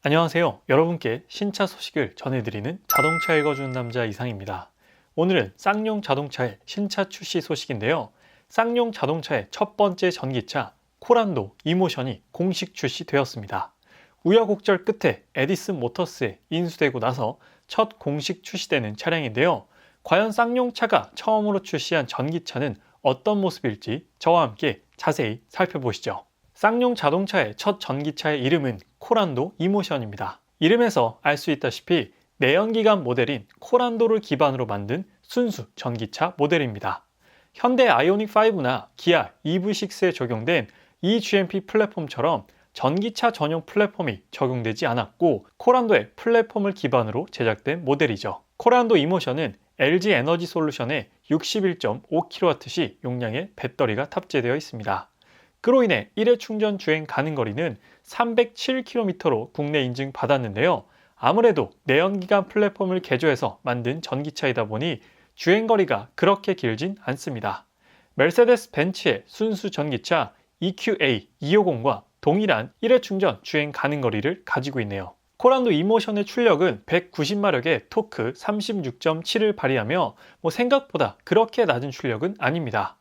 안녕하세요. 여러분께 신차 소식을 전해드리는 자동차 읽어주는 남자 이상입니다. 오늘은 쌍용 자동차의 신차 출시 소식인데요. 쌍용 자동차의 첫 번째 전기차 코란도 이모션이 공식 출시되었습니다. 우여곡절 끝에 에디슨 모터스에 인수되고 나서 첫 공식 출시되는 차량인데요. 과연 쌍용차가 처음으로 출시한 전기차는 어떤 모습일지 저와 함께 자세히 살펴보시죠. 쌍용 자동차의 첫 전기차의 이름은 코란도 이모션입니다. 이름에서 알 수 있다시피 내연기관 모델인 코란도를 기반으로 만든 순수 전기차 모델입니다. 현대 아이오닉5나 기아 EV6에 적용된 eGMP 플랫폼처럼 전기차 전용 플랫폼이 적용되지 않았고 코란도의 플랫폼을 기반으로 제작된 모델이죠. 코란도 이모션은 LG 에너지 솔루션의 61.5kWh 용량의 배터리가 탑재되어 있습니다. 그로 인해 1회 충전 주행 가능 거리는 307km로 국내 인증 받았는데요. 아무래도 내연기관 플랫폼을 개조해서 만든 전기차이다 보니 주행 거리가 그렇게 길진 않습니다. 메르세데스 벤츠의 순수 전기차 EQA 250과 동일한 1회 충전 주행 가능 거리를 가지고 있네요. 코란도 이모션의 출력은 190마력의 토크 36.7을 발휘하며 생각보다 그렇게 낮은 출력은 아닙니다.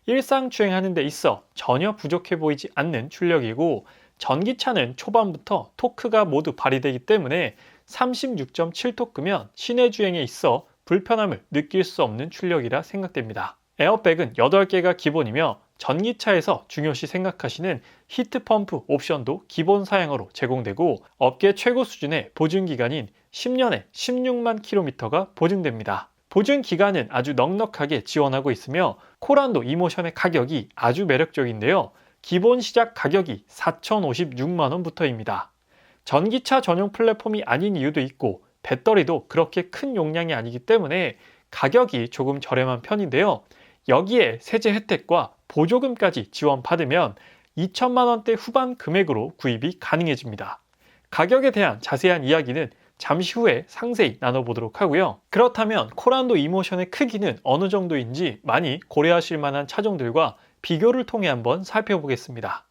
일상 주행하는 데 있어 전혀 부족해 보이지 않는 출력이고 전기차는 초반부터 토크가 모두 발휘되기 때문에 36.7토크면 시내 주행에 있어 불편함을 느낄 수 없는 출력이라 생각됩니다. 에어백은 8개가 기본이며 전기차에서 중요시 생각하시는 히트펌프 옵션도 기본 사양으로 제공되고 업계 최고 수준의 보증기간인 10년에 16만 킬로미터가 보증됩니다. 보증 기간은 아주 넉넉하게 지원하고 있으며 코란도 이모션의 가격이 아주 매력적인데요. 기본 시작 가격이 4,056만원부터입니다. 전기차 전용 플랫폼이 아닌 이유도 있고 배터리도 그렇게 큰 용량이 아니기 때문에 가격이 조금 저렴한 편인데요. 여기에 세제 혜택과 보조금까지 지원받으면 2천만원대 후반 금액으로 구입이 가능해집니다. 가격에 대한 자세한 이야기는 잠시 후에 상세히 나눠보도록 하고요. 그렇다면 코란도 이모션의 크기는 어느 정도인지 많이 고려하실 만한 차종들과 비교를 통해 한번 살펴보겠습니다.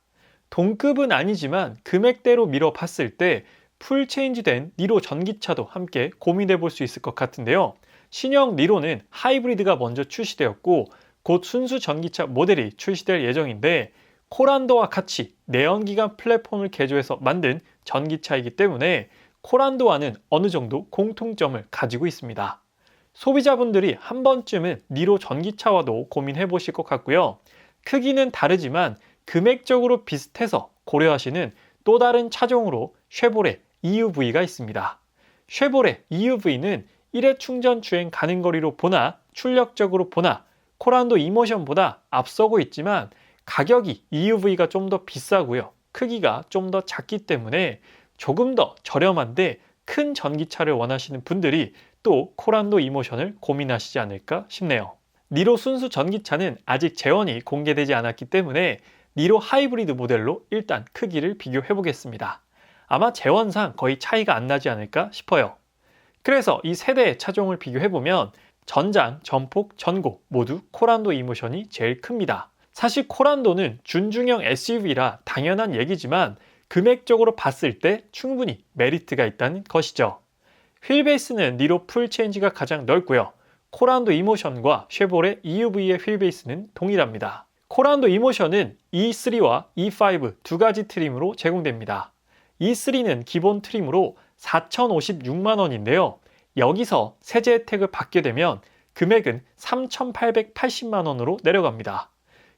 동급은 아니지만 금액대로 미뤄봤을 때 풀체인지된 니로 전기차도 함께 고민해 볼 수 있을 것 같은데요. 신형 니로는 하이브리드가 먼저 출시되었고 곧 순수 전기차 모델이 출시될 예정인데 코란도와 같이 내연기관 플랫폼을 개조해서 만든 전기차이기 때문에 코란도와는 어느 정도 공통점을 가지고 있습니다. 소비자분들이 한 번쯤은 니로 전기차와도 고민해 보실 것 같고요. 크기는 다르지만 금액적으로 비슷해서 고려하시는 또 다른 차종으로 쉐보레 EUV가 있습니다. 쉐보레 EUV는 1회 충전 주행 가능 거리로 보나 출력적으로 보나 코란도 이모션보다 앞서고 있지만 가격이 EUV가 좀 더 비싸고요. 크기가 좀 더 작기 때문에 조금 더 저렴한데 큰 전기차를 원하시는 분들이 또 코란도 이모션을 고민하시지 않을까 싶네요. 니로 순수 전기차는 아직 재원이 공개되지 않았기 때문에 니로 하이브리드 모델로 일단 크기를 비교해 보겠습니다. 아마 재원상 거의 차이가 안 나지 않을까 싶어요. 그래서 이 세대의 차종을 비교해 보면 전장, 전폭, 전고 모두 코란도 이모션이 제일 큽니다. 사실 코란도는 준중형 SUV라 당연한 얘기지만 금액적으로 봤을 때 충분히 메리트가 있다는 것이죠. 휠베이스는 니로 풀체인지가 가장 넓고요. 코란도 이모션과 쉐보레 EUV의 휠베이스는 동일합니다. 코란도 이모션은 E3와 E5 두 가지 트림으로 제공됩니다. E3는 기본 트림으로 4,056만원인데요. 여기서 세제 혜택을 받게 되면 금액은 3,880만원으로 내려갑니다.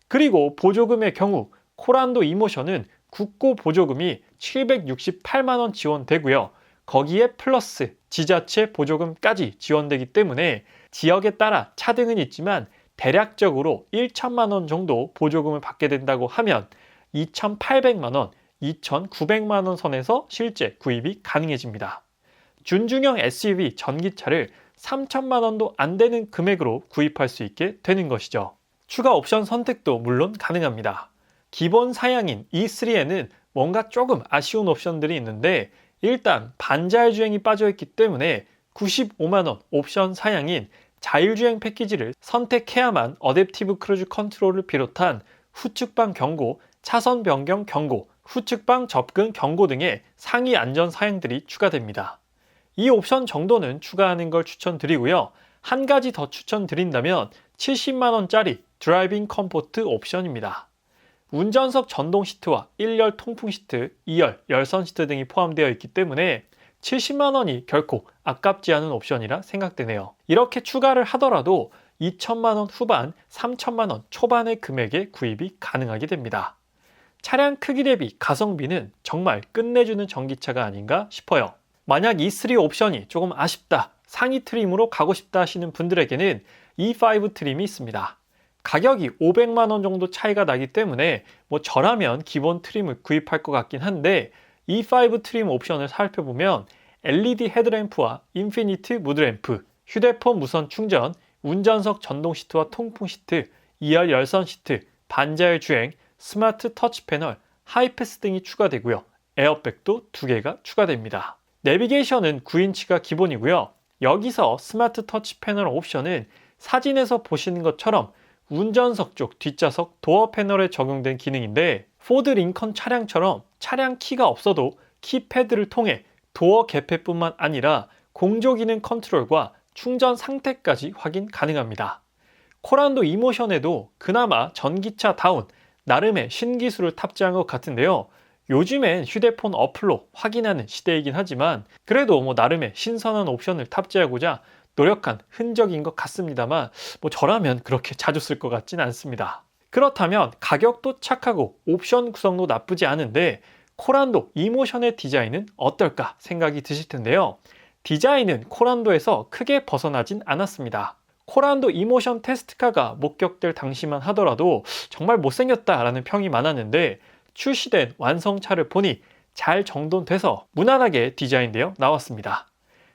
그리고 보조금의 경우 코란도 이모션은 국고 보조금이 768만원 지원되고요. 거기에 플러스 지자체 보조금까지 지원되기 때문에 지역에 따라 차등은 있지만 대략적으로 1천만원 정도 보조금을 받게 된다고 하면 2,800만원, 2,900만원 선에서 실제 구입이 가능해집니다. 준중형 SUV 전기차를 3천만원도 안 되는 금액으로 구입할 수 있게 되는 것이죠. 추가 옵션 선택도 물론 가능합니다. 기본 사양인 E3에는 뭔가 조금 아쉬운 옵션들이 있는데 일단 반자율주행이 빠져있기 때문에 95만원 옵션 사양인 자율주행 패키지를 선택해야만 어댑티브 크루즈 컨트롤을 비롯한 후측방 경고, 차선 변경 경고, 후측방 접근 경고 등의 상위 안전 사양들이 추가됩니다. 이 옵션 정도는 추가하는 걸 추천드리고요. 한 가지 더 추천드린다면 70만 원짜리 드라이빙 컴포트 옵션입니다. 운전석 전동 시트와 1열 통풍 시트, 2열 열선 시트 등이 포함되어 있기 때문에 70만 원이 결코 아깝지 않은 옵션이라 생각되네요. 이렇게 추가를 하더라도 2천만 원 후반, 3천만 원 초반의 금액에 구입이 가능하게 됩니다. 차량 크기 대비 가성비는 정말 끝내주는 전기차가 아닌가 싶어요. 만약 E3 옵션이 조금 아쉽다, 상위 트림으로 가고 싶다 하시는 분들에게는 E5 트림이 있습니다. 가격이 500만 원 정도 차이가 나기 때문에 저라면 기본 트림을 구입할 것 같긴 한데 E5 트림 옵션을 살펴보면 LED 헤드램프와 인피니트 무드램프, 휴대폰 무선 충전, 운전석 전동 시트와 통풍 시트, 2열 열선 시트, 반자율 주행, 스마트 터치 패널, 하이패스 등이 추가되고요. 에어백도 2개가 추가됩니다. 내비게이션은 9인치가 기본이고요. 여기서 스마트 터치 패널 옵션은 사진에서 보시는 것처럼 운전석 쪽 뒷좌석 도어 패널에 적용된 기능인데 포드 링컨 차량처럼 차량 키가 없어도 키패드를 통해 도어 개폐뿐만 아니라 공조 기능 컨트롤과 충전 상태까지 확인 가능합니다. 코란도 이모션에도 그나마 전기차다운 나름의 신기술을 탑재한 것 같은데요. 요즘엔 휴대폰 어플로 확인하는 시대이긴 하지만 그래도 나름의 신선한 옵션을 탑재하고자 노력한 흔적인 것 같습니다만 저라면 그렇게 자주 쓸 것 같진 않습니다. 그렇다면 가격도 착하고 옵션 구성도 나쁘지 않은데 코란도 이모션의 디자인은 어떨까 생각이 드실 텐데요. 디자인은 코란도에서 크게 벗어나진 않았습니다. 코란도 이모션 테스트카가 목격될 당시만 하더라도 정말 못생겼다라는 평이 많았는데 출시된 완성차를 보니 잘 정돈돼서 무난하게 디자인되어 나왔습니다.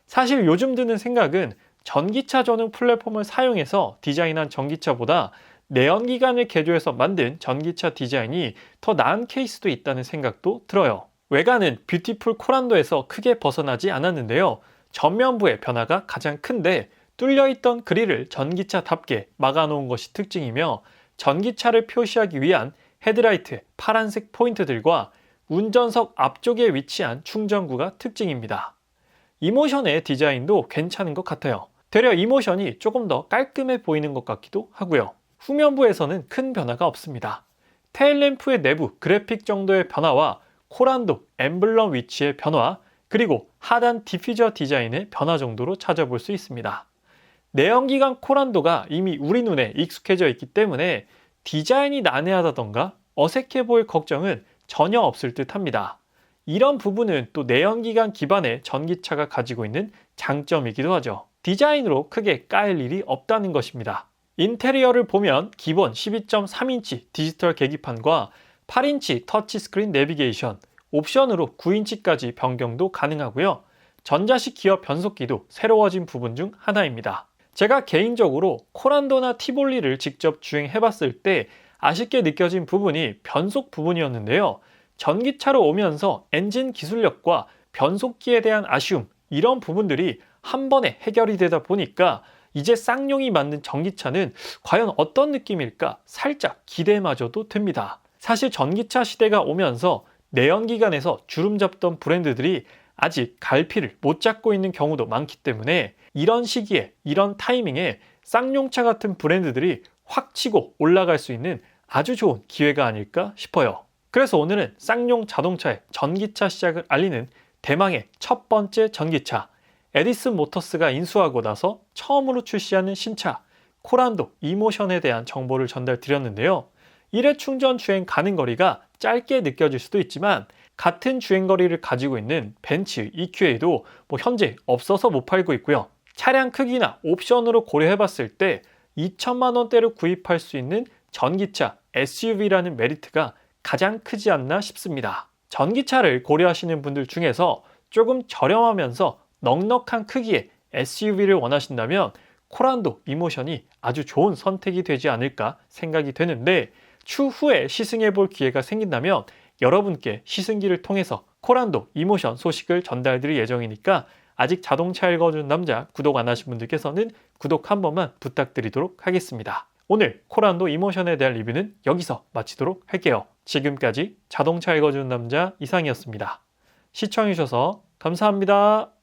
사실 요즘 드는 생각은 전기차 전용 플랫폼을 사용해서 디자인한 전기차보다 내연기관을 개조해서 만든 전기차 디자인이 더 나은 케이스도 있다는 생각도 들어요. 외관은 뷰티풀 코란도에서 크게 벗어나지 않았는데요. 전면부의 변화가 가장 큰데 뚫려있던 그릴을 전기차답게 막아놓은 것이 특징이며 전기차를 표시하기 위한 헤드라이트 파란색 포인트들과 운전석 앞쪽에 위치한 충전구가 특징입니다. 이모션의 디자인도 괜찮은 것 같아요. 되려 이모션이 조금 더 깔끔해 보이는 것 같기도 하고요. 후면부에서는 큰 변화가 없습니다. 테일램프의 내부 그래픽 정도의 변화와 코란도 엠블럼 위치의 변화, 그리고 하단 디퓨저 디자인의 변화 정도로 찾아볼 수 있습니다. 내연기관 코란도가 이미 우리 눈에 익숙해져 있기 때문에 디자인이 난해하다던가 어색해 보일 걱정은 전혀 없을 듯 합니다. 이런 부분은 또 내연기관 기반의 전기차가 가지고 있는 장점이기도 하죠. 디자인으로 크게 까일 일이 없다는 것입니다. 인테리어를 보면 기본 12.3인치 디지털 계기판과 8인치 터치스크린 내비게이션, 옵션으로 9인치까지 변경도 가능하고요. 전자식 기어 변속기도 새로워진 부분 중 하나입니다. 제가 개인적으로 코란도나 티볼리를 직접 주행해봤을 때 아쉽게 느껴진 부분이 변속 부분이었는데요. 전기차로 오면서 엔진 기술력과 변속기에 대한 아쉬움, 이런 부분들이 한 번에 해결이 되다 보니까 이제 쌍용이 만든 전기차는 과연 어떤 느낌일까 살짝 기대마저도 됩니다. 사실 전기차 시대가 오면서 내연기관에서 주름 잡던 브랜드들이 아직 갈피를 못 잡고 있는 경우도 많기 때문에 이런 시기에 이런 타이밍에 쌍용차 같은 브랜드들이 확 치고 올라갈 수 있는 아주 좋은 기회가 아닐까 싶어요. 그래서 오늘은 쌍용 자동차의 전기차 시작을 알리는 대망의 첫 번째 전기차, 에디슨 모터스가 인수하고 나서 처음으로 출시하는 신차 코란도 이모션에 대한 정보를 전달드렸는데요. 1회 충전 주행 가는 거리가 짧게 느껴질 수도 있지만 같은 주행거리를 가지고 있는 벤츠 EQA도 현재 없어서 못 팔고 있고요. 차량 크기나 옵션으로 고려해봤을 때 2천만 원대로 구입할 수 있는 전기차 SUV라는 메리트가 가장 크지 않나 싶습니다. 전기차를 고려하시는 분들 중에서 조금 저렴하면서 넉넉한 크기의 SUV를 원하신다면 코란도 이모션이 아주 좋은 선택이 되지 않을까 생각이 되는데 추후에 시승해 볼 기회가 생긴다면 여러분께 시승기를 통해서 코란도 이모션 소식을 전달드릴 예정이니까 아직 자동차 읽어주는 남자 구독 안 하신 분들께서는 구독 한 번만 부탁드리도록 하겠습니다. 오늘 코란도 이모션에 대한 리뷰는 여기서 마치도록 할게요. 지금까지 자동차 읽어주는 남자 이상이었습니다. 시청해주셔서 감사합니다.